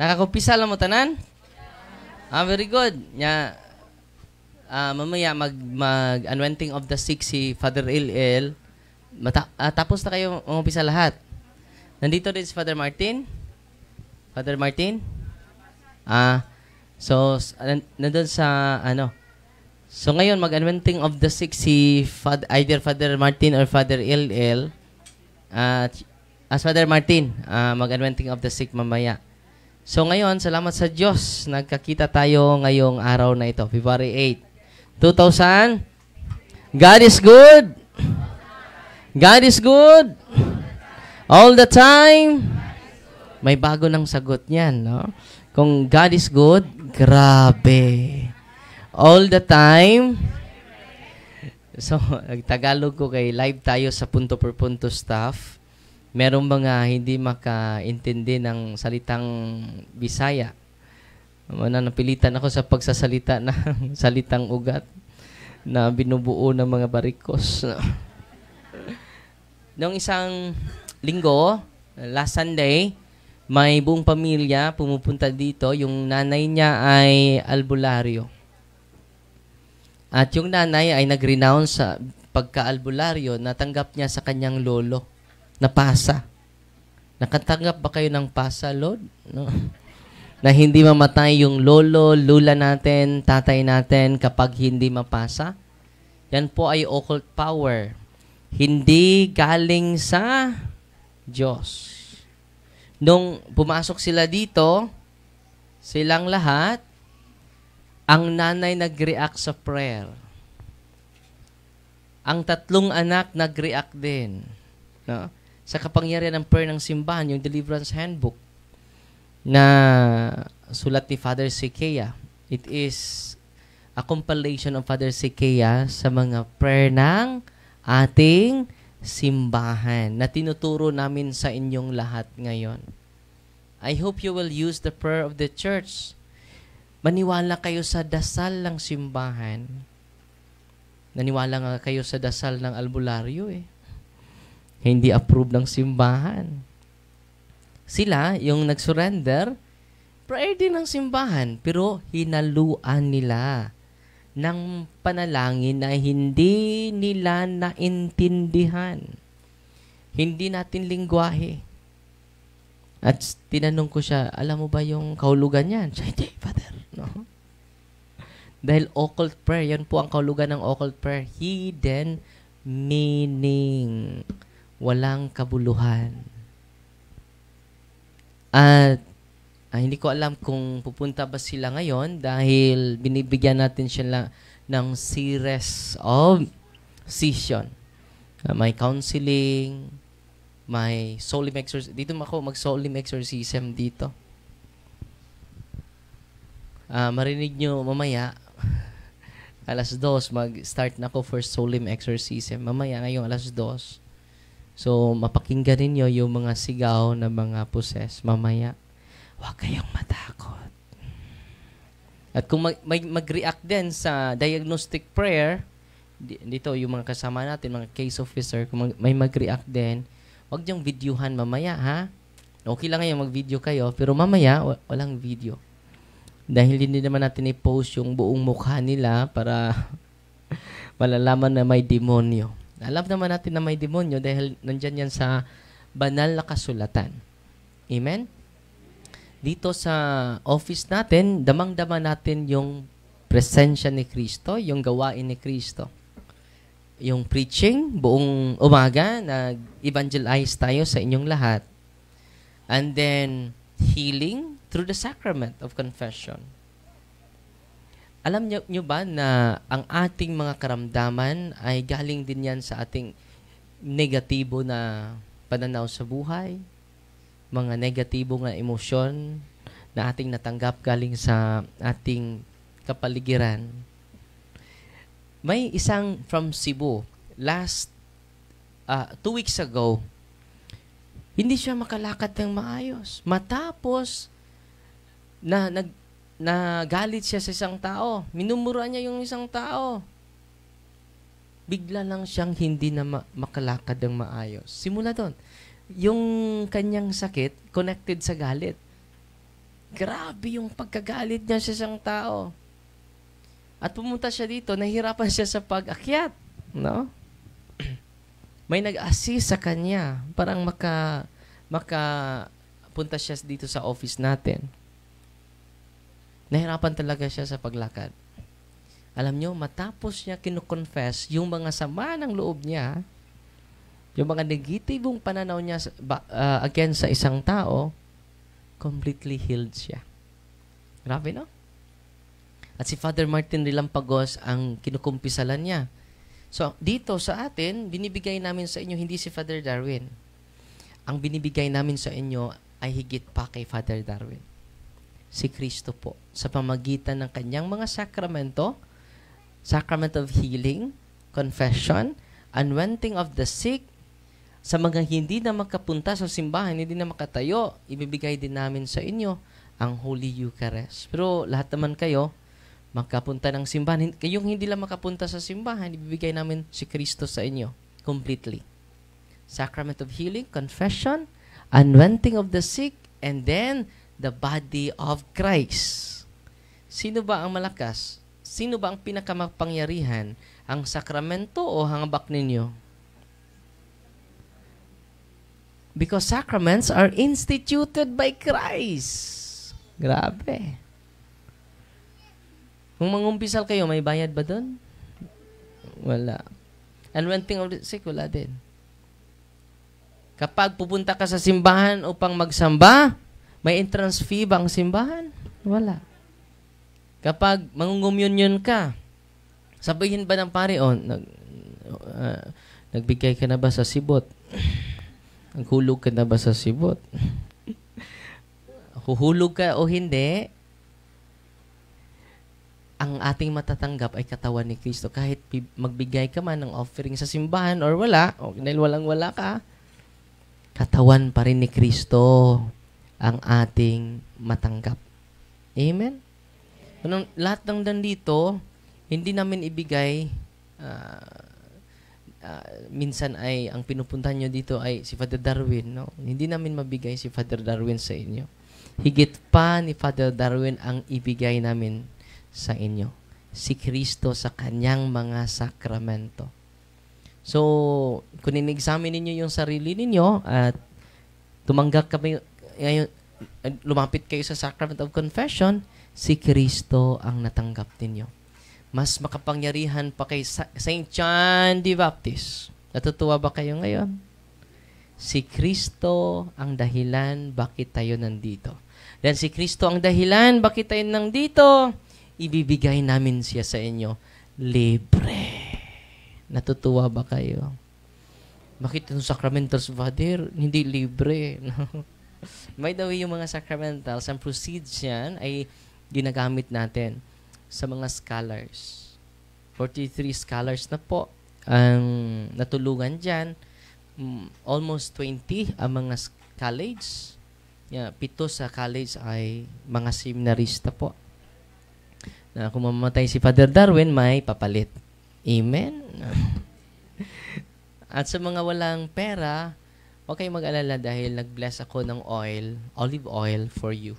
Nakakupisa lang mo tanan? Very good. Mamaya mag-anointing of the sick si Father Il. Tapos na kayo umpisa lahat. Nandito din si Father Martin. Father Martin? Nandun sa So ngayon, mag-anointing of the sick si either Father Martin or Father Il. As Father Martin, mag-anointing of the sick mamaya. So ngayon, salamat sa Diyos. Nagkakita tayo ngayong araw na ito, February 8, 2000. God is good. God is good. All the time. May bago ng sagot niyan, no? Kung God is good, grabe. All the time. So, Tagalog ko kay live tayo sa punto per punto staff. Merong mga hindi makaintindi ng salitang Bisaya. Napilitan ako sa pagsasalita ng salitang ugat na binubuo ng mga barikos. Noong isang linggo, last Sunday, may buong pamilya pumupunta dito. Yung nanay niya ay albularyo. At yung nanay ay nag-renounce sa pagka-albularyo, natanggap niya sa kanyang lolo na pasa. Nakatanggap ba kayo ng pasa, Lord? No? Na hindi mamatay yung lolo, lula natin, tatay natin kapag hindi mapasa? Yan po ay occult power. Hindi galing sa Diyos. Nung pumasok sila dito, silang lahat, ang nanay nag-react sa prayer. Ang tatlong anak nag-react din. No? Sa kapangyarihan ng prayer ng simbahan, yung Deliverance Handbook na sulat ni Father Sikea. It is a compilation of Father Sikea sa mga prayer ng ating simbahan na tinuturo namin sa inyong lahat ngayon. I hope you will use the prayer of the church. Maniwala kayo sa dasal ng simbahan. Naniwala nga kayo sa dasal ng albularyo eh. Hindi approve ng simbahan. Sila, yung nag-surrender, prayer din ng simbahan, pero hinaluan nila ng panalangin na hindi nila naintindihan. Hindi natin lingwahe. At tinanong ko siya, alam mo ba yung kahulugan niyan? Siya, hindi, Father. No? Dahil occult prayer, yan po ang kahulugan ng occult prayer. Hidden meaning. Walang kabuluhan. At hindi ko alam kung pupunta ba sila ngayon dahil binibigyan natin sila ng series of session. May counseling, may soul exorcism. Dito ako mag-soul exorcism dito. Marinig nyo mamaya, alas 2, mag-start na ako for soul exorcism. Mamaya ngayong alas 2. So, mapakinggan ninyo yung mga sigaw na mga possess mamaya. Huwag kayong matakot. At kung mag-react din sa diagnostic prayer, dito yung mga kasama natin, mga case officer, kung may mag-react din, huwag niyong videohan mamaya, ha? Okay lang ngayon mag-video kayo, pero mamaya, walang video. Dahil hindi naman natin i-post yung buong mukha nila para malalaman na may demonyo. Alam naman natin na may demonyo dahil nandyan yan sa banal na kasulatan. Amen? Dito sa office natin, damang-dama natin yung presensya ni Kristo, yung gawain ni Kristo. Yung preaching, buong umaga, nag-evangelize tayo sa inyong lahat. And then, healing through the sacrament of confession. Alam nyo ba na ang ating mga karamdaman ay galing din yan sa ating negatibo na pananaw sa buhay, mga negatibo na emosyon na ating natanggap galing sa ating kapaligiran. May isang from Cebu, last 2 weeks ago, hindi siya makalakad ng maayos. Matapos na nagalit siya sa isang tao. Minumura niya yung isang tao. Bigla lang siyang hindi na makalakad ng maayos. Simula doon. Yung kanyang sakit, connected sa galit. Grabe yung pagkagalit niya sa isang tao. At pumunta siya dito, nahihirapan siya sa pag-akyat. No? May nag-assist sa kanya. Parang punta siya dito sa office natin. Nahirapan talaga siya sa paglakad. Alam nyo, matapos niya kinukonfess yung mga sama ng loob niya, yung mga negatibong pananaw niya against sa isang tao, completely healed siya. Grabe, no? At si Father Martin Rilampagos ang kinukumpisalan niya. So, dito sa atin, binibigay namin sa inyo hindi si Father Darwin. Ang binibigay namin sa inyo ay higit pa kay Father Darwin. Si Kristo po. Sa pamagitan ng kanyang mga sakramento, sacrament of healing, confession, anointing of the sick, sa mga hindi na makapunta sa simbahan, hindi na makatayo, ibibigay din namin sa inyo ang Holy Eucharist. Pero lahat naman kayo, makapunta ng simbahan. Kayong hindi lang makapunta sa simbahan, ibibigay namin si Kristo sa inyo completely. Sacrament of healing, confession, anointing of the sick, and then the body of Christ. Sino ba ang malakas? Sino ba ang pinakamapangyarihan? Ang sakramento o hangabak ninyo? Because sacraments are instituted by Christ. Grabe. Kung mangumpisal kayo, may bayad ba doon? Wala. Anointing of the sick, wala din. Kapag pupunta ka sa simbahan upang magsamba, may entrance fee ba ang simbahan? Wala. Kapag mangungumyunyon ka, sabihin ba ng pare, nagbigay ka na ba sa sibot? Naghulog ka na ba sa sibot? Huhulog ka o hindi, ang ating matatanggap ay katawan ni Kristo. Kahit magbigay ka man ng offering sa simbahan or wala, o dahil walang-wala ka, katawan pa rin ni Kristo ang ating matanggap. Amen? Lahat ng nandito, hindi namin ibigay, minsan ay, ang pinupuntahan nyo dito ay si Father Darwin. No? Hindi namin mabigay si Father Darwin sa inyo. Higit pa ni Father Darwin ang ibigay namin sa inyo. Si Kristo sa kanyang mga sakramento. So, kung in-examine ninyo yung sarili ninyo at tumanggap kami, lumapit kayo sa Sacrament of Confession, si Kristo ang natanggap ninyo. Mas makapangyarihan pa kay Saint John the Baptist. Natutuwa ba kayo ngayon? Si Kristo ang dahilan bakit tayo nandito. Dahil si Kristo ang dahilan bakit tayo nandito, ibibigay namin siya sa inyo libre. Natutuwa ba kayo? Bakit itong sacramentals, Father, hindi libre? By the way, yung mga sacramentals, ang proceeds yan ay ginagamit natin sa mga scholars. 43 scholars na po ang natulungan dyan. Almost 20 ang mga college. 7 sa college ay mga seminarista po. Na kung mamamatay si Father Darwin, may papalit. Amen? At sa mga walang pera, huwag kayong mag-alala dahil nag-bless ako ng olive oil for you.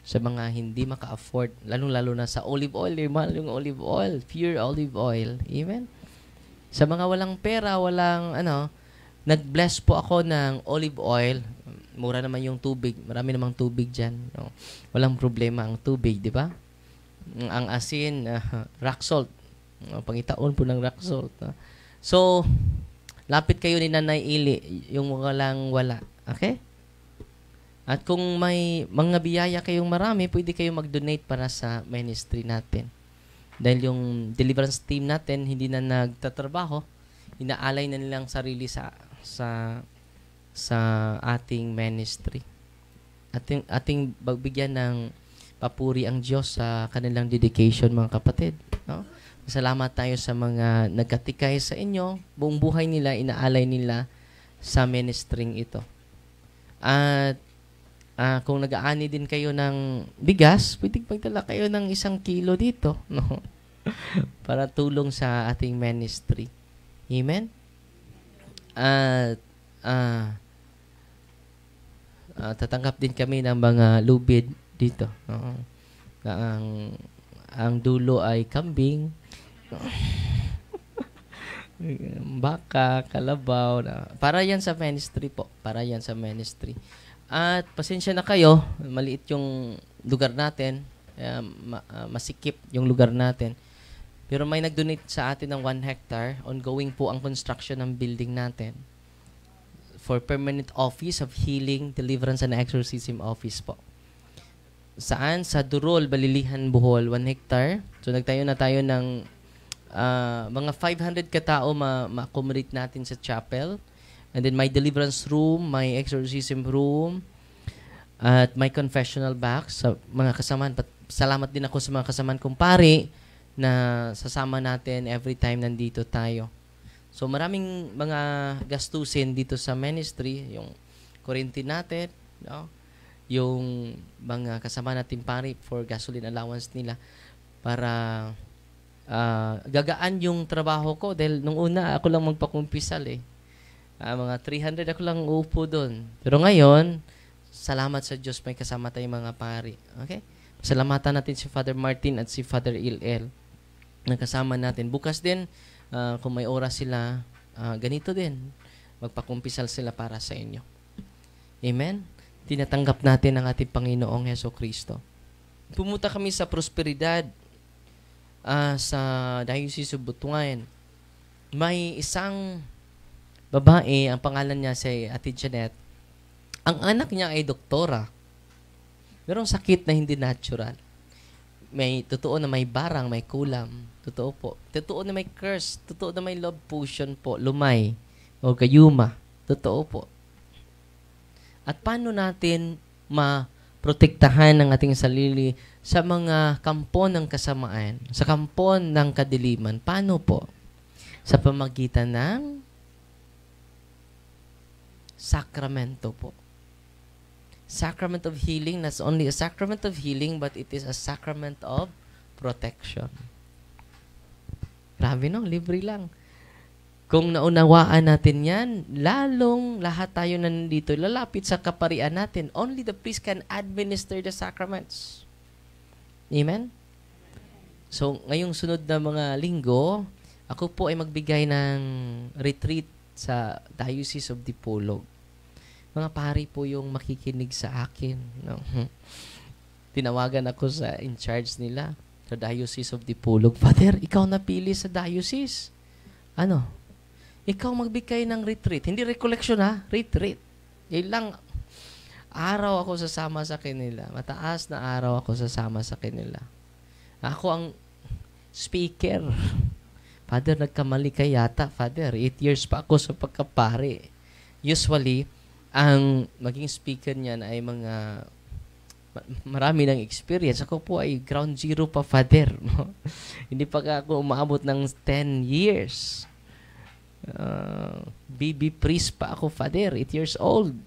Sa mga hindi maka-afford, lalong-lalo na sa olive oil, mahal yung olive oil, pure olive oil. Amen? Sa mga walang pera, nag-bless po ako ng olive oil. Mura naman yung tubig. Marami namang tubig dyan. No? Walang problema ang tubig, di ba? Ang asin, rock salt. Pangitaon po ng rock salt. So, lapit kayo ni Nanay Ili, yung walang wala. Okay? At kung may mga biyaya kayong marami, pwede kayong mag-donate para sa ministry natin. Dahil yung deliverance team natin, hindi na nagtatrabaho, inaalay na nilang sarili sa ating ministry. Ating bagbigyan ng papuri ang Diyos sa kanilang dedication, mga kapatid. No? Salamat tayo sa mga nagkatikay sa inyo. Buong buhay nila, inaalay nila sa ministering ito. At kung nag-aani din kayo ng bigas, pwede pagdala kayo ng 1 kilo dito. No? Para tulong sa ating ministry. Amen? At tatanggap din kami ng mga lubid dito. Oo. Ang dulo ay kambing, baka, kalabaw. Para yan sa ministry po. Para yan sa ministry. At pasensya na kayo, maliit yung lugar natin. Masikip yung lugar natin. Pero may nag-donate sa atin ng 1 hectare. Ongoing po ang construction ng building natin for permanent office of healing, deliverance, and exorcism office po. Saan? Sa Durol, Balilihan, Bohol, 1 hectare. So nagtayo na tayo ng mga 500 katao ma-accommodate natin sa chapel. And then may deliverance room, may exorcism room, at may confessional box sa mga kasamaan. Salamat din ako sa mga kasamaan kong pari na sasama natin every time nandito tayo. So maraming mga gastusin dito sa ministry, yung kuryente natin, no? Yung mga kasama natin pari for gasoline allowance nila para gagaan yung trabaho ko dahil nung una ako lang magpakumpisal mga 300 ako lang uupo doon. Pero ngayon, salamat sa Diyos may kasama tayong mga pari. Okay? Salamatan natin si Father Martin at si Father Il-El na kasama natin. Bukas din, kung may oras sila, ganito din. Magpakumpisal sila para sa inyo. Amen? Tinatanggap natin ang ating Panginoong Hesukristo. Pumunta kami sa prosperidad sa Diocese of Butuan. May isang babae, ang pangalan niya si Ate Janet. Ang anak niya ay doktora. Merong sakit na hindi natural. May totoo na may barang, may kulam. Totoo po. Totoo na may curse. Totoo na may love potion po. Lumay. O gayuma. Totoo po. At paano natin maprotektahan ang ating sarili sa mga kampo ng kasamaan, sa kampo ng kadiliman? Paano po? Sa pamagitan ng sakramento po. Sacrament of healing, not only a sacrament of healing, but it is a sacrament of protection. Grabe no, libre lang. Kung naunawaan natin yan, lalong lahat tayo na nandito, lalapit sa kaparian natin. Only the priest can administer the sacraments. Amen? So, ngayong sunod na mga linggo, ako po ay magbigay ng retreat sa Diocese of Dipolog. Mga pari po yung makikinig sa akin. No? Tinawagan ako sa in charge nila sa Diocese of Dipolog. Father, ikaw napili sa diocese. Ano? Ikaw magbigay ng retreat. Hindi recollection ha, retreat. Ilang araw ako sasama sa kanila. Mataas na araw ako sasama sa kanila. Ako ang speaker. Father, nagkamali ka yata. Father, 8 years pa ako sa pagkapari. Usually, ang maging speaker niyan ay mga marami ng experience. Ako po ay ground zero pa, Father. No? Hindi pa ako umabot ng 10 years. Baby priest pa ako, Father. 8 years old.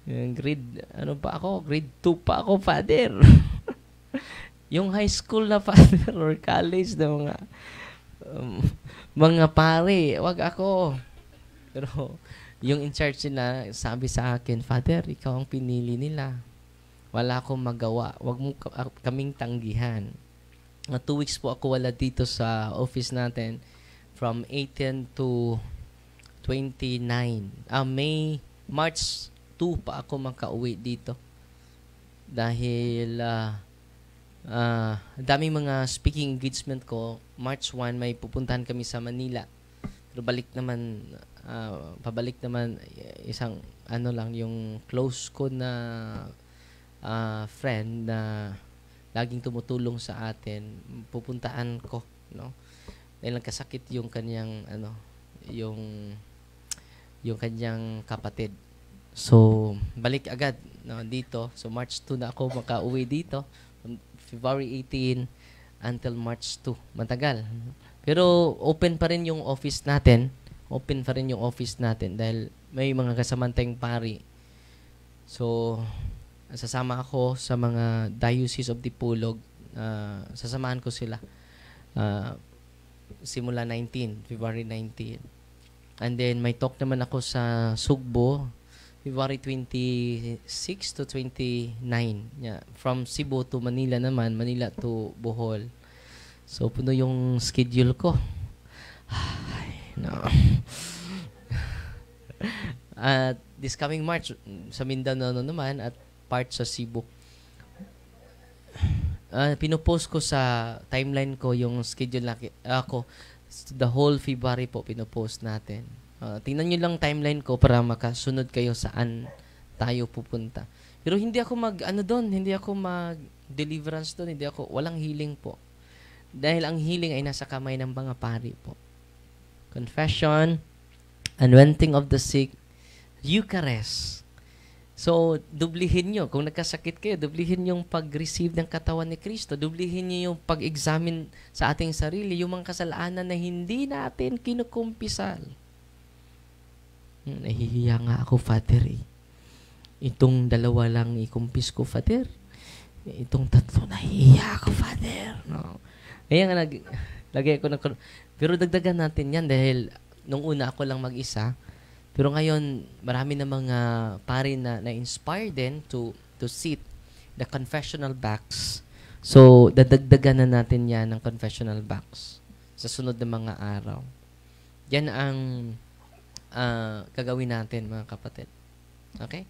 Grade 2 pa ako, Father. Yung high school na Father or college na mga pare, wag ako. Pero yung in charge nila, sabi sa akin, Father, ikaw ang pinili nila. Wala akong magawa. Wag mo kaming tanggihan. 2 weeks po ako wala dito sa office natin from 18 to 29. March 2 pa ako makauwi dito. Dahil daming mga speaking engagement ko. March 1 may pupuntahan kami sa Manila. Pero pabalik naman isang yung close ko na friend na laging tumutulong sa atin, pupuntaan ko, no? Dahil nagkasakit yung kanyang yung kanyang kapatid. So, balik agad dito. So, March 2 na ako makauwi dito. From February 18 until March 2. Matagal. Pero open pa rin yung office natin. Open pa rin yung office natin dahil may mga kasamantayang pari. So, sasama ako sa mga Diocese of Dipolog. Sasamahan ko sila. Simula February 19. And then, may talk naman ako sa Sugbo February 26 to 29. Yeah. From Cebu to Manila naman, Manila to Bohol. So, puno yung schedule ko. Ay, no. At this coming March, sa Mindanao naman at part sa Cebu. Pinopost ko sa timeline ko yung schedule na ako. The whole February po pinopost natin. Tingnan nyo lang timeline ko para makasunod kayo saan tayo pupunta. Pero hindi ako hindi ako mag-deliverance doon, walang healing po. Dahil ang healing ay nasa kamay ng mga pari po. Confession, anointing of the sick, Eucharist. So, dublihin nyo. Kung nagkasakit kayo, dublihin yung pag-receive ng katawan ni Kristo. Dublihin nyo yung pag-examine sa ating sarili, yung mga kasalanan na hindi natin kinukumpisal. Nahihiya nga ako, Father. Itong 2 lang ikumpis ko, Father. Itong 3, nahihiya ako, Father. No. Kaya nga, lagay ko na. Pero dagdagan natin yan dahil nung una ako lang mag-isa. Pero ngayon, marami na mga pari na na-inspire din to sit the confessional box. So, dadagdagan na natin yan ng confessional box sa sunod na mga araw. Yan ang gagawin natin, mga kapatid. Okay?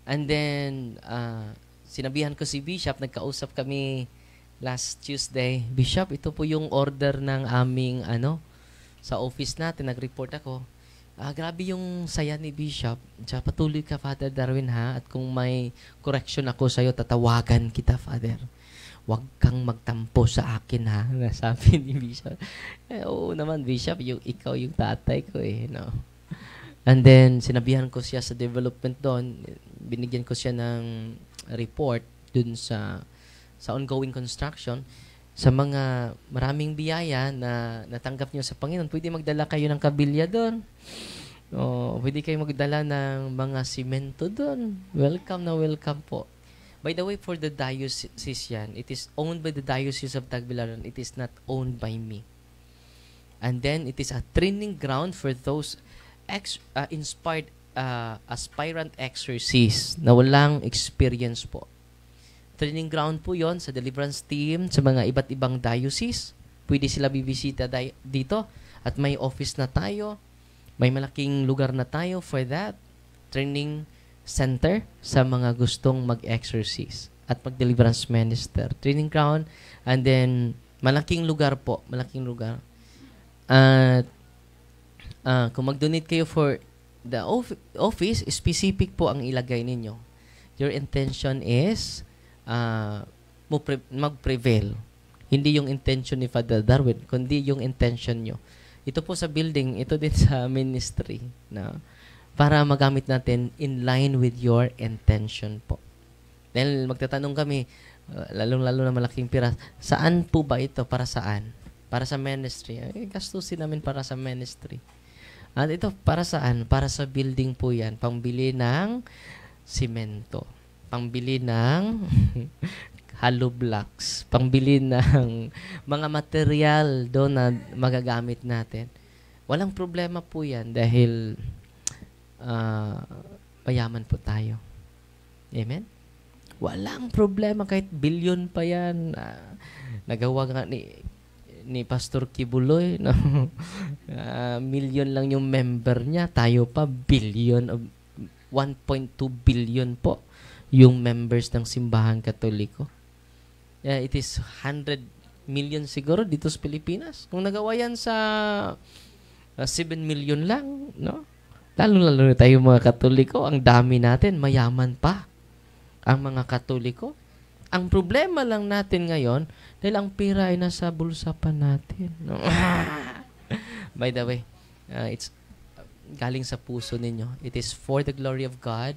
And then, sinabihan ko si Bishop, nagkausap kami last Tuesday. Bishop, ito po yung order ng aming, sa office natin. Nag-report ako. Grabe yung saya ni Bishop. Tsaka patuloy ka, Father Darwin, ha? At kung may correction ako sa'yo, tatawagan kita, Father. Huwag kang magtampo sa akin, ha? Nasabi ni Bishop. Oo naman, Bishop, ikaw yung tatay ko, no? And then, sinabihan ko siya sa development doon. Binigyan ko siya ng report dun sa ongoing construction. Sa mga maraming biyaya na natanggap niyo sa Panginoon, pwede magdala kayo ng kabilya doon. Pwede kayo magdala ng mga simento doon. Welcome na welcome po. By the way, for the diocese yan, it is owned by the Diocese of Tagbilaran. It is not owned by me. And then, it is a training ground for those inspired aspirant exorcists na walang experience po. Training ground po yon sa deliverance team, sa mga iba't ibang diocese. Pwede sila bibisita dito. At may office na tayo. May malaking lugar na tayo for that. Training center sa mga gustong mag-exorcise at mag-deliverance minister. Training ground. And then, malaking lugar po. Malaking lugar. At kung mag-donate kayo for the office, specific po ang ilagay ninyo. Your intention is mag-prevail. Hindi yung intention ni Father Darwin, kundi yung intention nyo. Ito po sa building, ito din sa ministry. Para magamit natin in line with your intention po. Dahil magtatanong kami, lalong-lalo na malaking pira, saan po ba ito? Para saan? Para sa ministry. Gastusin namin para sa ministry. At ito, para saan? Para sa building po yan. Pangbili ng simento. Pangbili ng hollow blocks. Pangbili ng mga material doon na magagamit natin. Walang problema po yan dahil mayaman po tayo. Amen? Walang problema kahit bilyon pa yan. Nagawa nga ni Pastor Kibuloy, no? Million lang yung member niya. Tayo pa, billion. 1.2 billion po yung members ng Simbahan Katoliko. It is 100 million siguro dito sa Pilipinas. Kung nagawa yan sa 7 million lang, no? Lalo-lalo tayo mga Katoliko, ang dami natin, mayaman pa ang mga Katoliko. Ang problema lang natin ngayon, dahil ang pera ay nasa bulsa pa natin. No? By the way, it's galing sa puso ninyo. It is for the glory of God.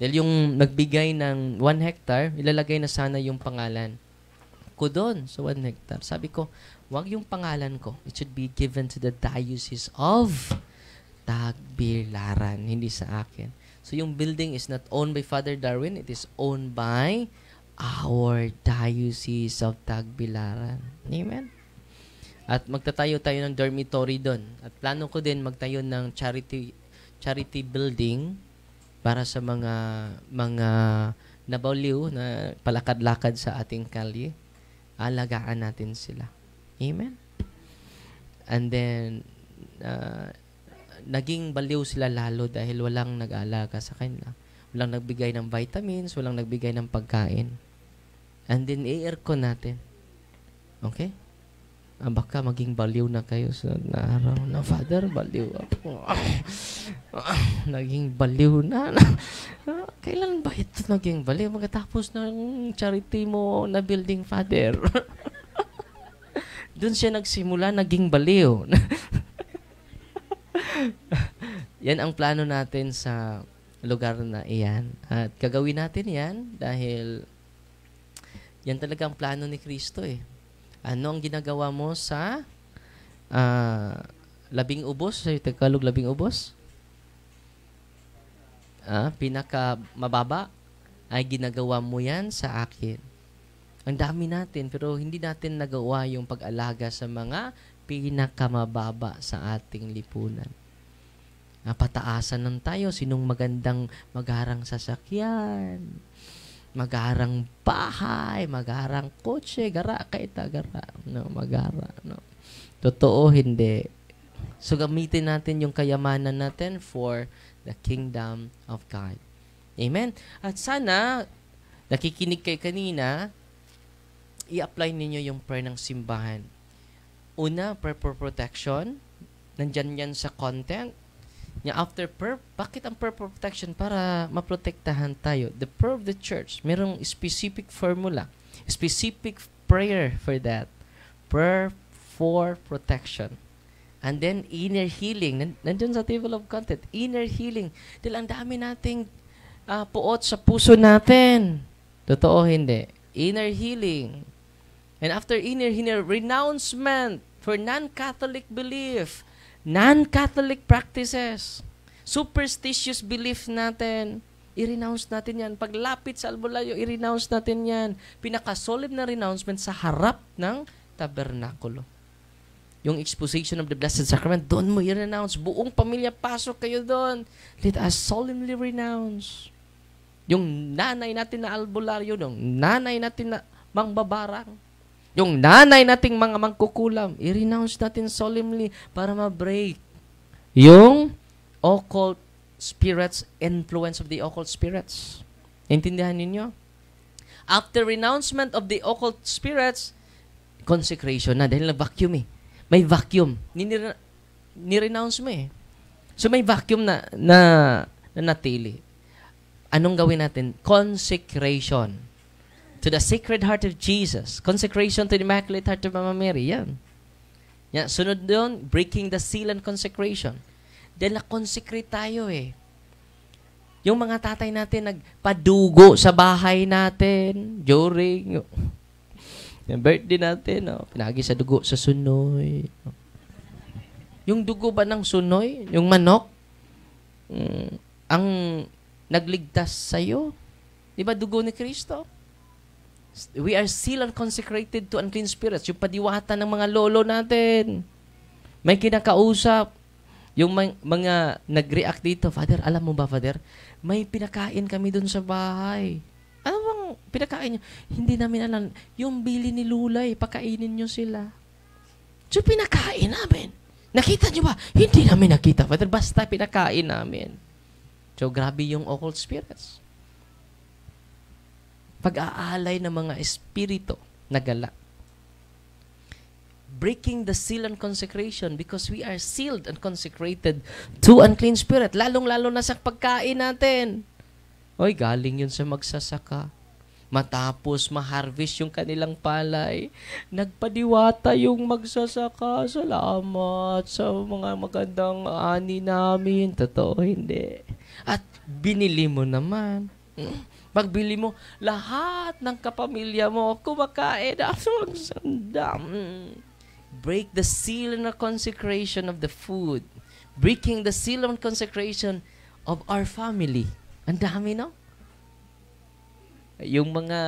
Dahil yung nagbigay ng 1 hectare, ilalagay na sana yung pangalan ko doon sa 1 hectare. Sabi ko, wag yung pangalan ko. It should be given to the Diocese of Tagbilaran, hindi sa akin. So yung building is not owned by Father Darwin. It is owned by our Diocese of Tagbilaran. Amen? At magtatayo tayo ng dormitory doon. At plano ko din magtayo ng charity building para sa mga nabaliw na palakad-lakad sa ating kalye. Alagaan natin sila. Amen? And then, naging baliw sila lalo dahil walang nag-aalaga sa kanila. Walang nagbigay ng vitamins, walang nagbigay ng pagkain. And then, i-aircon natin. Okay? Baka maging baliw na kayo sa araw na, Father, baliw ako. Naging baliw na. Kailan ba ito naging baliw? Magkatapos ng charity mo na building, Father. Doon siya nagsimula, naging baliw. Yan ang plano natin sa lugar na iyan. At gagawin natin yan dahil yan talaga ang plano ni Kristo eh. Ano ang ginagawa mo sa labing ubos? Sa Tagalog, labing ubos? Pinaka mababa ay ginagawa mo yan sa akin. Ang dami natin, pero hindi natin nagawa yung pag-alaga sa mga pinakamababa sa ating lipunan. Pataasan ng tayo, sinong magandang magharang sasakyan, magharang bahay, magharang kotse, gara kaita, gara. No, magara, no. Totoo, hindi. So, gamitin natin yung kayamanan natin for the kingdom of God. Amen? At sana, nakikinig kayo kanina, i-apply ninyo yung prayer ng simbahan. Una, prayer for protection. Nandyan yan sa content. After prayer, bakit ang prayer for protection? Para maprotektahan tayo. The prayer of the church, merong specific formula, specific prayer for that. Prayer for protection. And then, inner healing. Nandun sa table of content. Inner healing. Dahil ang dami nating puot sa puso natin. Totoo, hindi. Inner healing. And after inner healing, renouncement for non-Catholic belief. Non-Catholic practices, superstitious belief natin, i-renounce natin yan. Paglapit sa albularyo, i-renounce natin yan. Pinaka-solemn na renouncement sa harap ng tabernakulo. Yung exposition of the Blessed Sacrament, doon mo i-renounce. Buong pamilya, pasok kayo doon. Let us solemnly renounce. Yung nanay natin na albularyo, yung nanay natin na mangbabarang, yung nanay nating mga mangkukulam, i-renounce natin solemnly para ma-break yung occult spirits, influence of the occult spirits. Intindihan ninyo? After renouncement of the occult spirits, consecration na. Dahil na-vacuum eh. May vacuum. Ni-renounce mo eh. So may vacuum na natili. Anong gawin natin? Consecration to the Sacred Heart of Jesus. Consecration to the Immaculate Heart of Mama Mary. Yan. Sunod doon, breaking the seal and consecration. Dahil na-consecrate tayo eh. Yung mga tatay natin nagpadugo sa bahay natin during yung birthday natin. Pinagi sa dugo sa sunoy. Yung dugo ba ng sunoy? Yung manok? Ang nagligtas sa'yo? Di ba dugo ni Kristo? We are sealed and consecrated to unclean spirits. Yung padiwata ng mga lolo natin. May kinakausap. Yung mga nag-react dito, Father, alam mo ba, Father, may pinakain kami dun sa bahay. Ano bang pinakain nyo? Hindi namin alam. Yung bili ni Lulay, pakainin nyo sila. So, pinakain namin. Nakita nyo ba? Hindi namin nakita, Father. Basta pinakain namin. So, grabe yung occult spirits. Pag-aalay ng mga espiritu na gala. Breaking the seal and consecration because we are sealed and consecrated to unclean spirit. Lalong-lalo na sa pagkain natin. Oy, galing yun sa magsasaka. Matapos ma-harvest yung kanilang palay, nagpadiwata yung magsasaka. Salamat sa mga magandang ani namin. Totoo, hindi. At binili mo naman. Pagbili mo, lahat ng kapamilya mo kumakain. Break the seal and the consecration of the food. Breaking the seal and consecration of our family. Ang dami, no? Yung mga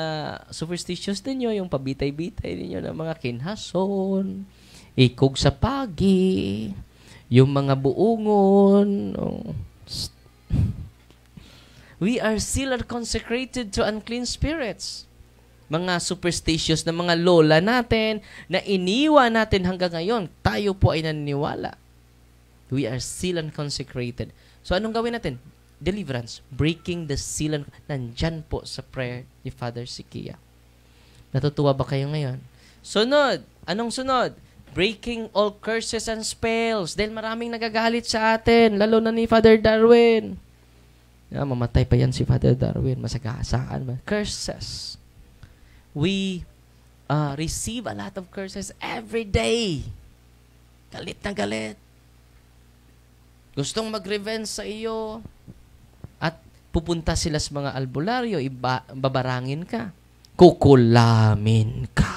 superstitious ninyo, yung pabitay-bitay ninyo ng mga kinhason, ikog sa pagi, yung mga buungon, We are sealed and consecrated to unclean spirits. Mga superstitious na mga lola natin na iniwan natin hanggang ngayon, tayo po ay naniniwala. We are sealed and consecrated. So anong gawin natin? Deliverance. Breaking the seal. Nandyan po sa prayer ni Father Sikia. Natutuwa ba kayo ngayon? Sunod. Anong sunod? Breaking all curses and spells. Dahil maraming nagagalit sa atin, lalo na ni Father Darwin. Mamatay pa yan si Father Darwin. Masagasaan ba? Curses. We receive a lot of curses every day. Galit na galit. Gustong mag-revenge sa iyo. At pupunta sila sa mga albularyo, babarangin ka. Kukulamin ka.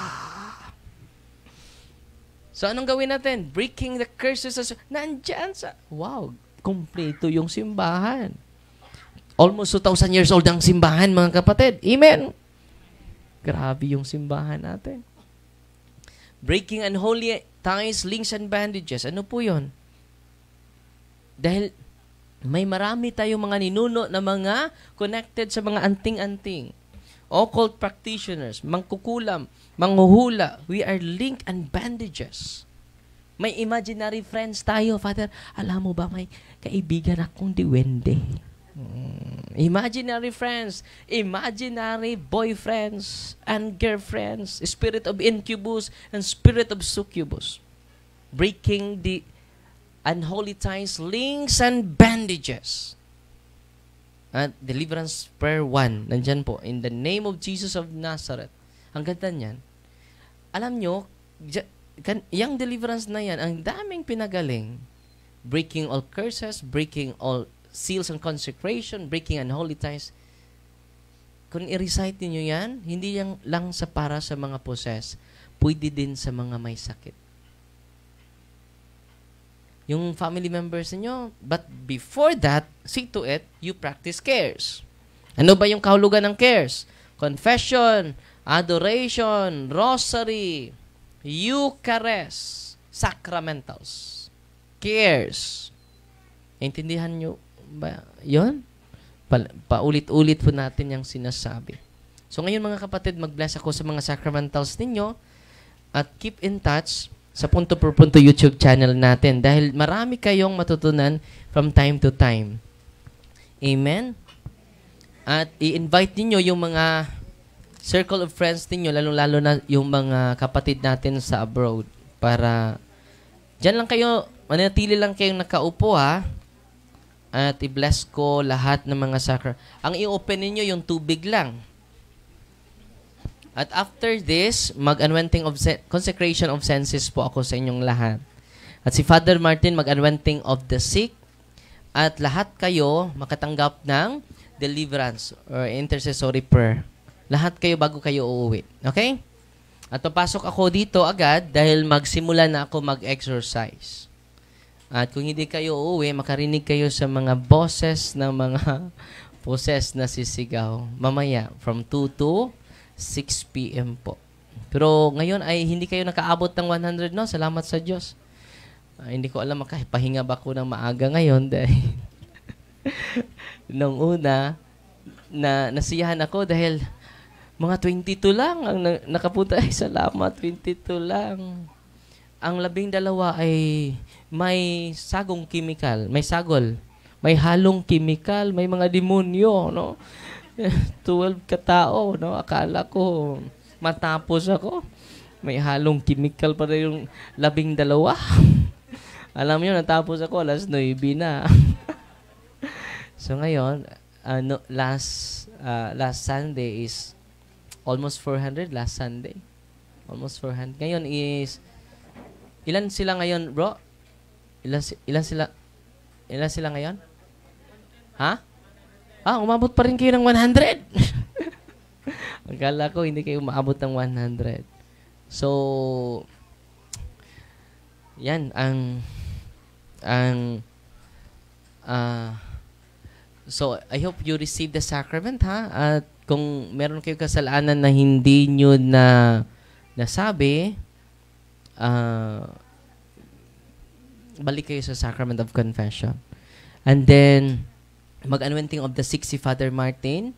So, anong gawin natin? Breaking the curses. Nandyan sa... Wow, kompleto yung simbahan. Almost 2,000 years old ang simbahan, mga kapatid. Amen? Grabe yung simbahan natin. Breaking unholy ties, links, and bandages. Ano po yun? Dahil may marami tayong mga ninuno na mga connected sa mga anting-anting. Occult practitioners, mangkukulam, manghuhula. We are linked and bandages. May imaginary friends tayo, Father. Alam mo ba, may kaibigan akong diwende. Imaginary friends, imaginary boyfriends and girlfriends, spirit of incubus and spirit of succubus. Breaking the unholy ties, links, and bandages. At deliverance prayer 1, nandyan po, in the name of Jesus of Nazareth. Ang ganda niyan. Alam nyo, yung deliverance na yan, ang daming pinagaling. Breaking all curses, breaking all seals and consecration, breaking unholy ties. Kung i-recite niyo yan, hindi yan lang sa para sa mga possessed, pwede din sa mga may sakit. Yung family members niyo, but before that, see to it, you practice cares. Ano ba yung kahulugan ng cares? Confession, adoration, rosary, Eucharist, sacramentals, cares. Intindihan nyo ba yun? Paulit-ulit po natin yung sinasabi. So ngayon mga kapatid, mag-bless ako sa mga sacramentals ninyo at keep in touch sa Punto por Punto YouTube channel natin dahil marami kayong matutunan from time to time. Amen? At i-invite ninyo yung mga circle of friends ninyo, lalong-lalo na yung mga kapatid natin sa abroad para dyan lang kayo, manatili lang kayong nakaupo ha. At i-bless ko lahat ng mga Ang i-open ninyo yung tubig lang. At after this, mag-anointing of consecration of senses po ako sa inyong lahat. At si Father Martin, mag-anointing of the sick. At lahat kayo makatanggap ng deliverance or intercessory prayer. Lahat kayo bago kayo uuwi. Okay? At papasok ako dito agad dahil magsimula na ako mag-exercise. At kung hindi kayo uuwi, makarinig kayo sa mga boses ng mga possessed na sisigaw. Mamaya, from 2 to 6 p.m. po. Pero ngayon ay hindi kayo nakaabot ng 100, no? Salamat sa Diyos. Hindi ko alam, makapahinga ba ako ng maaga ngayon dahil nung una, nasiyahan ako dahil mga 22 lang ang nakapunta. Ay, salamat, 22 lang. Ang 12 ay may sagong kimikal, may sagol, may halong kimikal, may mga demonyo, no? 12 katao, no? Akala ko matapos ako. May halong kimikal pa rin yung 12. Alam niyo, natapos ako alas 9 na. So ngayon, last Sunday is almost 400 last Sunday. Almost 400. Ngayon is ilan sila ngayon, bro? Ilan sila ngayon? Ha? Umabot pa rin kayo ng 100. Akala ko hindi kayo umabot ng 100. So, yan so I hope you receive the sacrament, ha? At kung meron kayo kasalanan na hindi nyo nasabi, balik kayo sa sacrament of confession. And then, mag-anointing of the sick si Father Martin.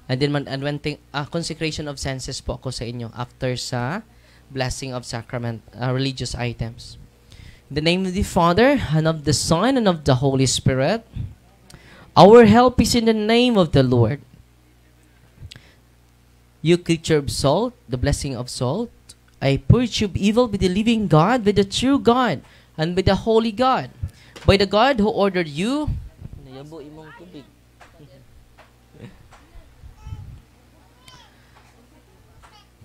And then mag-anointing, consecration of senses po ako sa inyo after sa blessing of sacrament, religious items. In the name of the Father, and of the Son, and of the Holy Spirit. Our help is in the name of the Lord. You creature of salt, the blessing of salt, I purge you of evil with the living God, with the true God, and with the holy God. By the God who ordered you,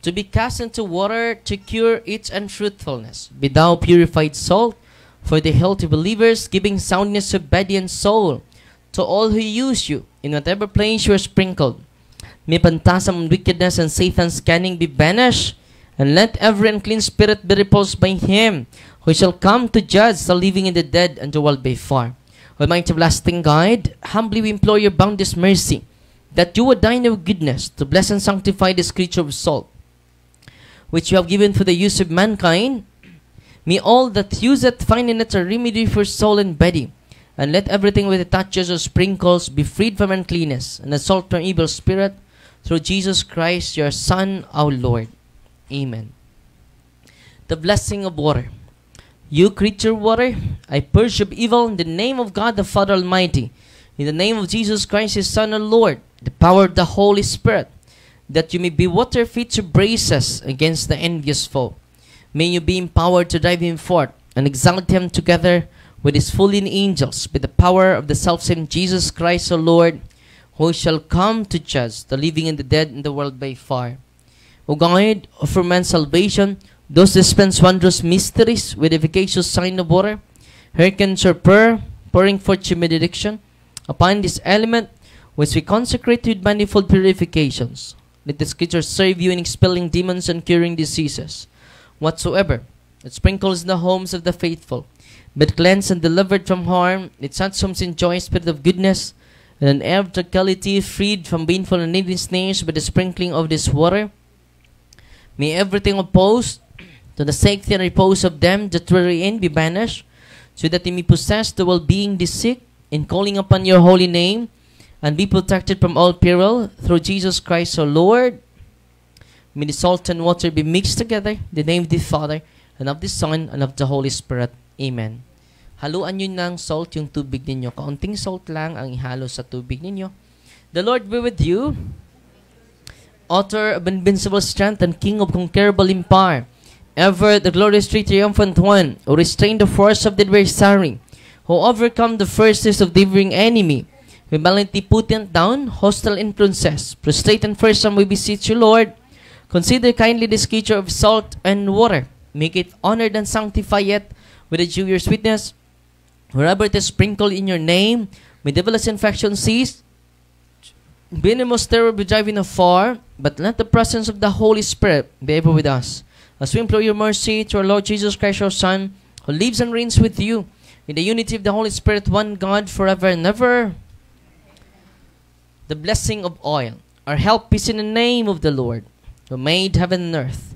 to be cast into water to cure its untruthfulness. Be thou purified salt for the healthy believers, giving soundness of body and soul to all who use you, in whatever place you are sprinkled. May phantasm and wickedness and Satan's cunning be banished, and let every unclean spirit be repulsed by him, who shall come to judge the living and the dead, and the world by far. Almighty everlasting God, humbly we implore your boundless mercy, that you would dine your goodness to bless and sanctify this creature of salt, which you have given for the use of mankind. May all that use it find in it a remedy for soul and body, and let everything with it touches or sprinkles be freed from uncleanness, and assault from evil spirit, through Jesus Christ, your Son, our Lord. Amen. The blessing of water. You creature water, I purge of evil in the name of God the Father Almighty, in the name of Jesus Christ, his Son, our Lord, the power of the Holy Spirit, that you may be water fit to brace us against the envious foe. May you be empowered to drive him forth and exalt him together with his fallen angels, with the power of the selfsame Jesus Christ, our Lord, who shall come to judge the living and the dead in the world by fire. O God, for man's salvation, those dispense wondrous mysteries with efficacious sign of water, hearken to our prayer, pouring forth your benediction upon this element, which we consecrate with manifold purifications. Let the Scriptures serve you in expelling demons and curing diseases, whatsoever it sprinkles in the homes of the faithful, but cleansed and delivered from harm, its homes enjoy a spirit of goodness, and an air of tranquility, freed from baneful and needless snares by the sprinkling of this water. May everything opposed to the safety and repose of them that were in be banished, so that they may possess the well-being the sick, in calling upon your holy name, and be protected from all peril, through Jesus Christ our Lord. May the salt and water be mixed together, in the name of the Father, and of the Son, and of the Holy Spirit. Amen. Haluan nyo ng salt yung tubig ninyo. Kaunting salt lang ang ihalo sa tubig ninyo. The Lord be with you, author of invincible strength and King of conquerable empire, ever the glorious triumphant one, who restrained the force of the adversary, who overcome the fierceness of the devouring enemy, who valiantly put down hostile influences. Prostrate and fearsome we beseech you, Lord. Consider kindly this creature of salt and water. Make it honored and sanctify it with a dew of your sweetness. Wherever it is sprinkled in your name, may devilish infection cease. Venomous terror be driven afar, but let the presence of the Holy Spirit be ever with us, as we implore your mercy to our Lord Jesus Christ, your Son, who lives and reigns with you in the unity of the Holy Spirit, one God, forever and ever. The blessing of oil. Our help is in the name of the Lord, who made heaven and earth.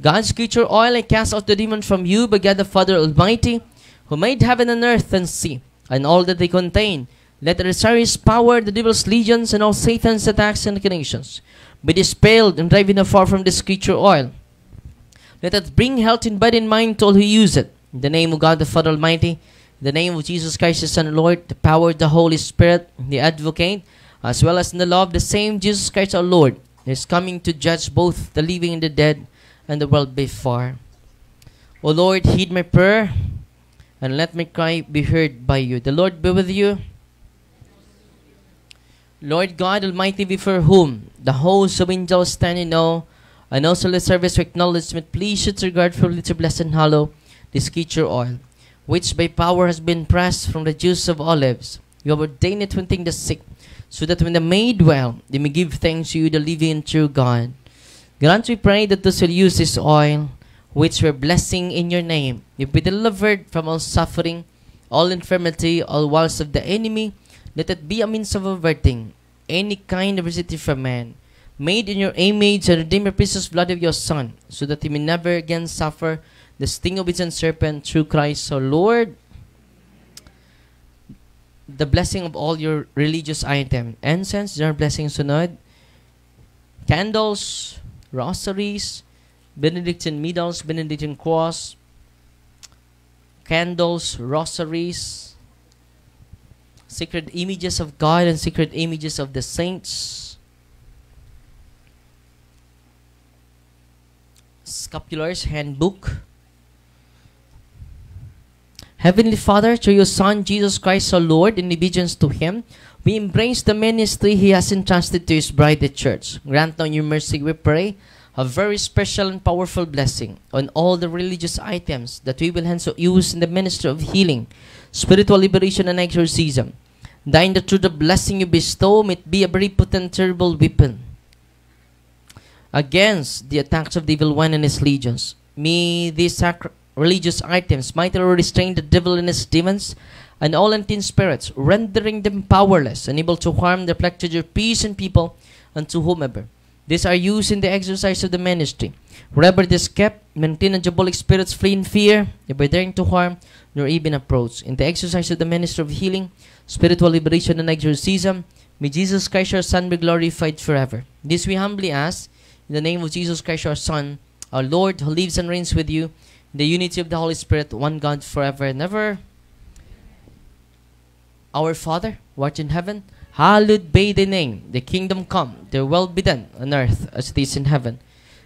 God's creature oil, I cast out the demon from you by God the Father Almighty, who made heaven and earth and sea, and all that they contain. Let the adversary's power, the devil's legions, and all Satan's attacks and inclinations be dispelled and driven afar from this creature oil. Let it bring health in body and mind to all who use it. In the name of God the Father Almighty, in the name of Jesus Christ, His Son and Lord, the power of the Holy Spirit, the Advocate, as well as in the law of the same Jesus Christ our Lord, is coming to judge both the living and the dead, and the world by far. O Lord, heed my prayer, and let my cry be heard by you. The Lord be with you. Lord God Almighty, before whom the hosts of angels stand in awe, and also the service of acknowledgement, please should regard for little blessed and hallow this creature oil, which by power has been pressed from the juice of olives. You have ordained it to anointing the sick, so that when they made well, they may give thanks to you, the living and true God. Grant, we pray, that those who use this oil, which we're blessing in your name, may be delivered from all suffering, all infirmity, all wiles of the enemy. Let it be a means of averting any kind of adversity from man, made in your image and redeem your precious blood of your Son, so that he may never again suffer the sting of its serpent, through Christ our Lord. the blessing of all your religious item. Incense, general blessing sunod. Candles, rosaries, Benedictine medals, Benedictine cross, candles, rosaries, sacred images of God and sacred images of the saints, scapulars, handbook. Heavenly Father, through your Son, Jesus Christ our Lord, in obedience to Him, we embrace the ministry He has entrusted to His bride, the Church. Grant on your mercy, we pray, a very special and powerful blessing on all the religious items that we will hence use in the ministry of healing, spiritual liberation, and exorcism. Thine that through the blessing you bestow, may it be a very potent, terrible weapon against the attacks of the evil one and his legions. May these religious items mightily restrain the devil and his demons and all unclean spirits, rendering them powerless, unable to harm the pledge of peace and people unto whomever. These are used in the exercise of the ministry. Wherever this kept, maintain and diabolic spirits flee in fear, never daring to harm, nor even approach. In the exercise of the ministry of healing, spiritual liberation, and exorcism, may Jesus Christ our Son be glorified forever. This we humbly ask, in the name of Jesus Christ our Son, our Lord, who lives and reigns with you, in the unity of the Holy Spirit, one God, forever and ever. Our Father, who art in heaven, hallowed be thy name. Thy kingdom come, thy will be done on earth as it is in heaven.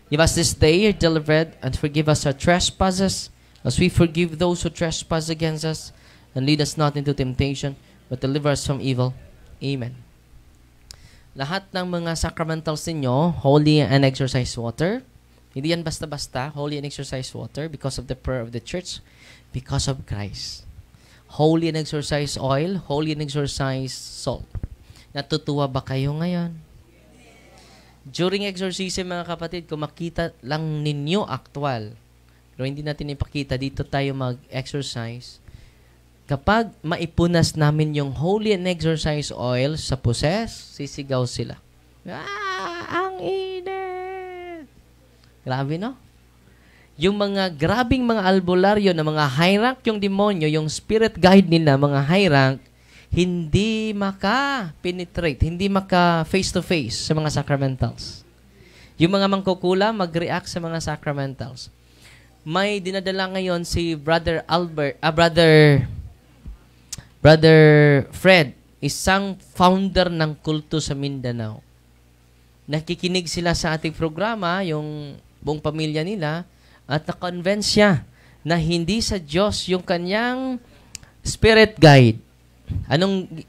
Give us this day our daily bread, and forgive us our trespasses, as we forgive those who trespass against us. And lead us not into temptation, but deliver us from evil. Amen. Lahat ng mga sacramentals ninyo, holy and exorcised water. Hindi yan basta-basta, holy and exorcised water, because of the prayer of the church, because of Christ. Holy and exorcised oil, holy and exorcised salt. Natutuwa ba kayo ngayon? During exorcism, mga kapatid, kung makita lang ninyo actual, pero hindi natin ipakita, dito tayo mag-exercise. Kapag maipunas namin yung holy and exorcised oil sa poses, sisigaw sila. Ang init! Grabe, no? Yung mga grabing mga albularyo na mga high rank yung demonyo, yung spirit guide nila, mga high rank, hindi maka-penetrate, hindi maka-face-to-face sa mga sacramentals. Yung mga mangkukula, mag-react sa mga sacramentals. May dinadala ngayon si Brother Fred, isang founder ng kulto sa Mindanao. Nakikinig sila sa ating programa, yung buong pamilya nila, at na-convince siya na hindi sa Diyos yung kanyang spirit guide. Anong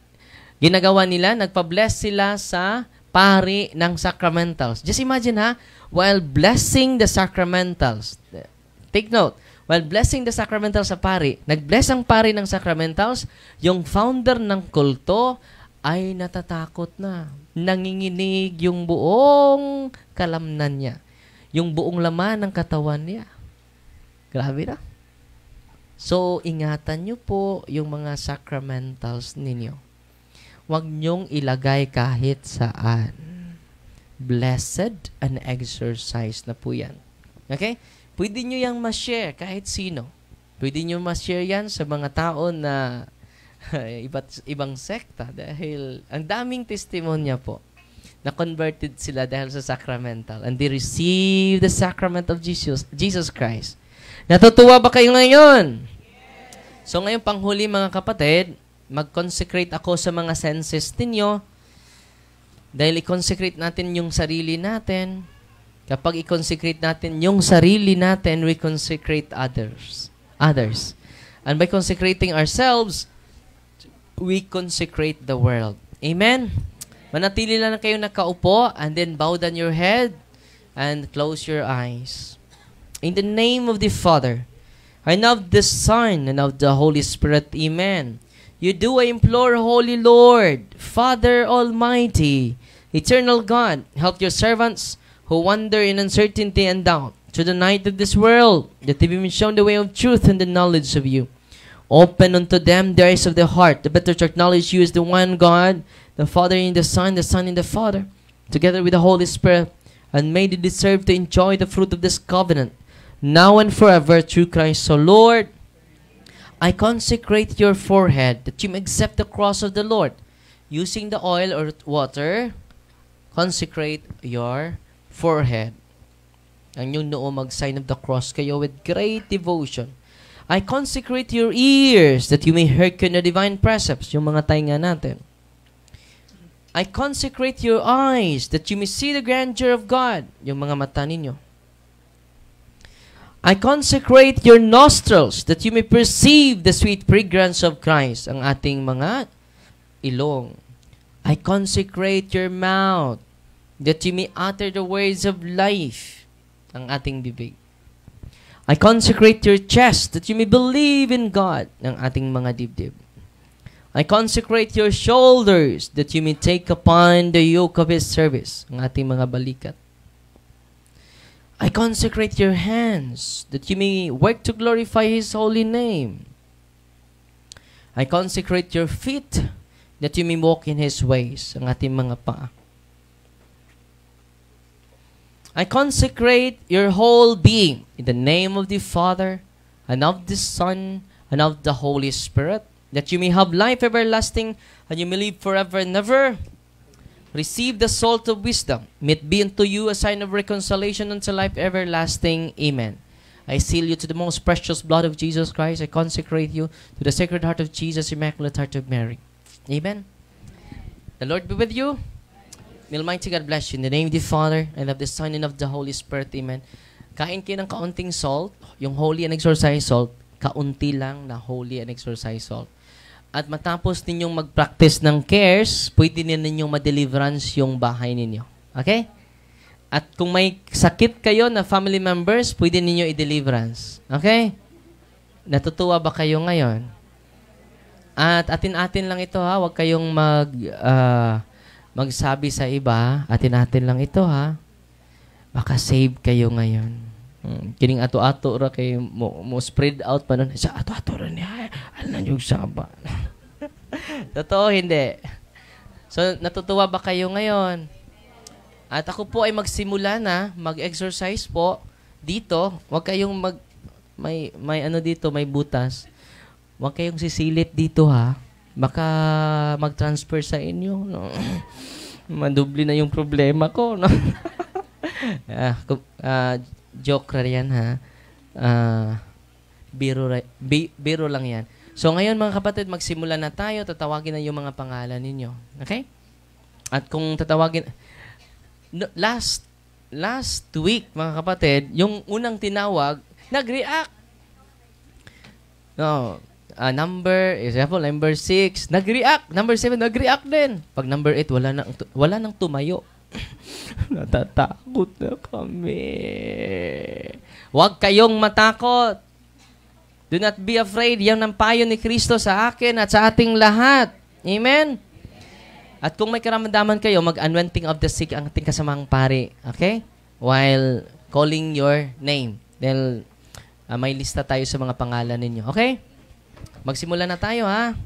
ginagawa nila? Nagpa-bless sila sa pari ng sacramentals. Just imagine while blessing the sacramentals, take note, while blessing the sacramentals sa pari, nag-bless ang pari ng sacramentals, yung founder ng kulto ay natatakot na. Nanginginig yung buong kalamnan niya. Yung buong laman ng katawan niya. Grabe na. So, ingatan nyo po yung mga sacramentals ninyo. Huwag nyong ilagay kahit saan. Blessed and exorcised na po yan. Okay? Pwede nyo yang ma-share kahit sino. Pwede nyo ma-share yan sa mga tao na ibang sekta dahil ang daming testimonya po na converted sila dahil sa sacramental and they receive the sacrament of Jesus Christ. Natutuwa ba kayo ngayon? So ngayon panghuli mga kapatid, mag-consecrate ako sa mga senses ninyo dahil i-consecrate natin yung sarili natin. Kapag i-consecrate natin yung sarili natin, we consecrate others. And by consecrating ourselves, we consecrate the world. Amen? Manatili lang kayo nakaupo and then bow down your head and close your eyes. In the name of the Father, and of the Son, and of the Holy Spirit. Amen. You do I implore, Holy Lord, Father Almighty, Eternal God, help your servants who wander in uncertainty and doubt through the night of this world, that they be shown the way of truth and the knowledge of you. Open unto them the eyes of their heart, the better to acknowledge you as the one God, the Father in the Son in the Father, together with the Holy Spirit, and may they deserve to enjoy the fruit of this covenant, now and forever, through Christ our Lord. I consecrate your forehead that you may accept the cross of the Lord. Using the oil or water, consecrate your forehead. Ang yung noo mag-sign of the cross kayo with great devotion. I consecrate your ears that you may hearken the divine precepts. Yung mga tainga natin. I consecrate your eyes that you may see the grandeur of God. Yung mga mata ninyo. I consecrate your nostrils that you may perceive the sweet fragrance of Christ. Ang ating mga ilong. I consecrate your mouth that you may utter the words of life. Ang ating bibig. I consecrate your chest that you may believe in God. Ang ating mga dibdib. I consecrate your shoulders that you may take upon the yoke of His service. Ang ating mga balikat. I consecrate your hands that you may work to glorify His holy name. I consecrate your feet that you may walk in His ways. Ang ating mga paa. I consecrate your whole being in the name of the Father and of the Son and of the Holy Spirit, that you may have life everlasting and you may live forever and ever. Receive the salt of wisdom. May it be unto you a sign of reconciliation unto life everlasting. Amen. I seal you to the most precious blood of Jesus Christ. I consecrate you to the Sacred Heart of Jesus, Immaculate Heart of Mary. Amen. The Lord be with you. May Almighty God bless you. In the name of the Father, and of the Son, and of the Holy Spirit. Amen. Kain kayo ng kaunting salt, yung holy and exorcised salt, kaunti lang na holy and exorcised salt. At matapos ninyong mag-practice ng cares, pwede ninyong ma-deliverance yung bahay ninyo. Okay? At kung may sakit kayo na family members, pwede ninyo i-deliverance. Okay? Natutuwa ba kayo ngayon? At atin-atin lang ito ha, huwag kayong magsabi sa iba, atin-atin lang ito ha. Baka save kayo ngayon. Kining ato-ato ra kay mo spread out pa nun. Sa ato-ato ra niya. Alam yung saba. Totoo, hindi. So, natutuwa ba kayo ngayon? At ako po ay magsimula na, mag-exercise po dito. Huwag kayong may ano dito, may butas. Huwag kayong sisilit dito ha. Baka mag-transfer sa inyo. No? Madubli na yung problema ko. No? Joke ra yan ha. Biro lang yan. So ngayon mga kapatid, magsimula na tayo. Tatawagin na yung mga pangalan ninyo. Okay? At kung tatawagin... Last week, mga kapatid, yung unang tinawag, nag-react. No. Example, number 6, nag-react. Number 7, nag-react din. Pag number 8, wala nang tumayo. Natatakot na kami. Huwag kayong matakot. Do not be afraid. Yan ang payo ni Kristo sa akin at sa ating lahat. Amen? At kung may karamdaman kayo, mag-anointing of the sick ang ating kasamang pari. Okay? While calling your name. Dahil may lista tayo sa mga pangalan ninyo. Okay? Magsimula na tayo, ha?